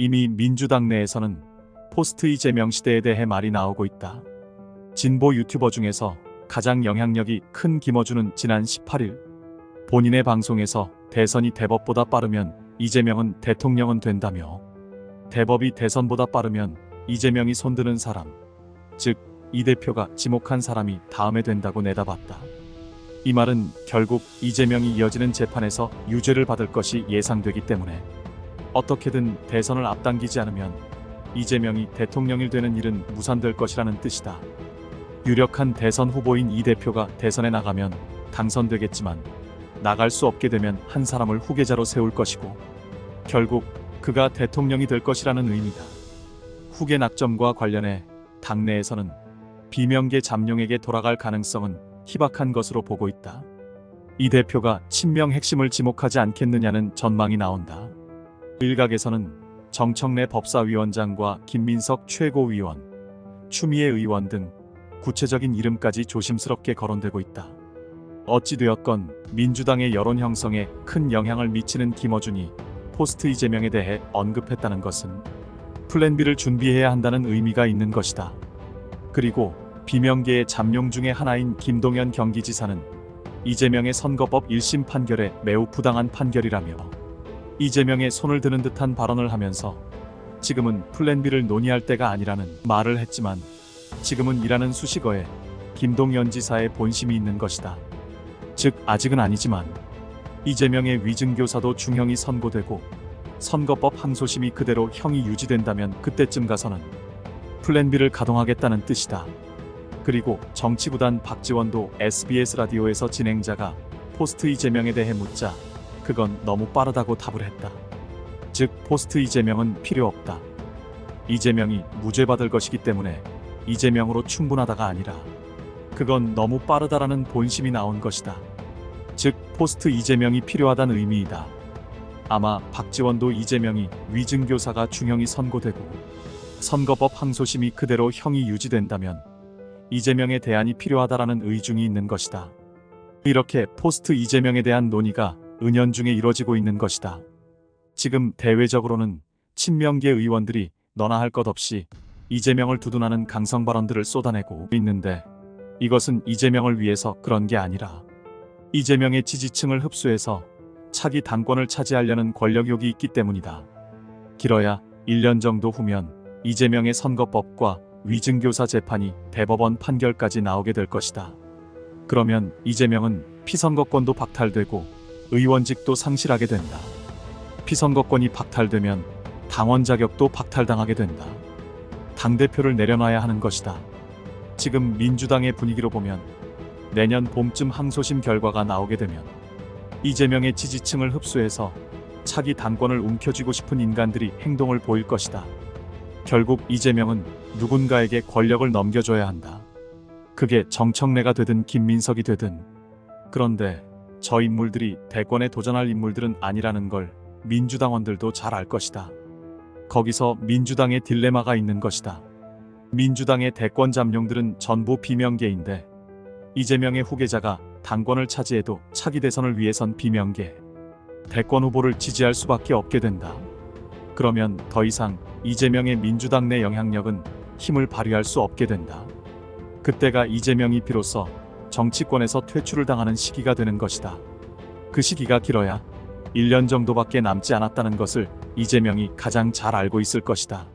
이미 민주당 내에서는 포스트 이재명 시대에 대해 말이 나오고 있다. 진보 유튜버 중에서 가장 영향력이 큰 김어준은 지난 18일 본인의 방송에서 대선이 대법보다 빠르면 이재명은 대통령은 된다며, 대법이 대선보다 빠르면 이재명이 손드는 사람, 즉 이 대표가 지목한 사람이 다음에 된다고 내다봤다. 이 말은 결국 이재명이 이어지는 재판에서 유죄를 받을 것이 예상되기 때문에 어떻게든 대선을 앞당기지 않으면 이재명이 대통령이 되는 일은 무산될 것이라는 뜻이다. 유력한 대선 후보인 이 대표가 대선에 나가면 당선되겠지만 나갈 수 없게 되면 한 사람을 후계자로 세울 것이고 결국 그가 대통령이 될 것이라는 의미다. 후계 낙점과 관련해 당내에서는 비명계 잠룡에게 돌아갈 가능성은 희박한 것으로 보고 있다. 이 대표가 친명 핵심을 지목하지 않겠느냐는 전망이 나온다. 일각에서는 정청래 법사위원장과 김민석 최고위원, 추미애 의원 등 구체적인 이름까지 조심스럽게 거론되고 있다. 어찌되었건 민주당의 여론 형성에 큰 영향을 미치는 김어준이 포스트 이재명에 대해 언급했다는 것은 플랜 B를 준비해야 한다는 의미가 있는 것이다. 그리고 비명계의 잠룡 중의 하나인 김동연 경기지사는 이재명의 선거법 1심 판결에 매우 부당한 판결이라며 이재명의 손을 드는 듯한 발언을 하면서 지금은 플랜 B를 논의할 때가 아니라는 말을 했지만 지금은 이라는 수식어에 김동연 지사의 본심이 있는 것이다. 즉 아직은 아니지만 이재명의 위증교사도 중형이 선고되고 선거법 항소심이 그대로 형이 유지된다면 그때쯤 가서는 플랜 B를 가동하겠다는 뜻이다. 그리고 정치구단 박지원도 SBS 라디오에서 진행자가 포스트 이재명에 대해 묻자 그건 너무 빠르다고 답을 했다. 즉 포스트 이재명은 필요 없다. 이재명이 무죄받을 것이기 때문에 이재명으로 충분하다가 아니라 그건 너무 빠르다라는 본심이 나온 것이다. 즉 포스트 이재명이 필요하다는 의미이다. 아마 박지원도 이재명이 위증교사가 중형이 선고되고 선거법 항소심이 그대로 형이 유지된다면 이재명의 대안이 필요하다라는 의중이 있는 것이다. 이렇게 포스트 이재명에 대한 논의가 은연중에 이뤄지고 있는 것이다. 지금 대외적으로는 친명계 의원들이 너나 할 것 없이 이재명을 두둔하는 강성 발언들을 쏟아내고 있는데 이것은 이재명을 위해서 그런 게 아니라 이재명의 지지층을 흡수해서 차기 당권을 차지하려는 권력욕이 있기 때문이다. 길어야 1년 정도 후면 이재명의 선거법과 위증교사 재판이 대법원 판결까지 나오게 될 것이다. 그러면 이재명은 피선거권도 박탈되고 의원직도 상실하게 된다. 피선거권이 박탈되면 당원 자격도 박탈당하게 된다. 당대표를 내려놔야 하는 것이다. 지금 민주당의 분위기로 보면 내년 봄쯤 항소심 결과가 나오게 되면 이재명의 지지층을 흡수해서 차기 당권을 움켜쥐고 싶은 인간들이 행동을 보일 것이다. 결국 이재명은 누군가에게 권력을 넘겨줘야 한다. 그게 정청래가 되든 김민석이 되든. 그런데 저 인물들이 대권에 도전할 인물들은 아니라는 걸 민주당원들도 잘 알 것이다. 거기서 민주당의 딜레마가 있는 것이다. 민주당의 대권 잠룡들은 전부 비명계인데 이재명의 후계자가 당권을 차지해도 차기 대선을 위해선 비명계, 대권 후보를 지지할 수밖에 없게 된다. 그러면 더 이상 이재명의 민주당 내 영향력은 힘을 발휘할 수 없게 된다. 그때가 이재명이 비로소 정치권에서 퇴출을 당하는 시기가 되는 것이다. 그 시기가 길어야 1년 정도밖에 남지 않았다는 것을 이재명이 가장 잘 알고 있을 것이다.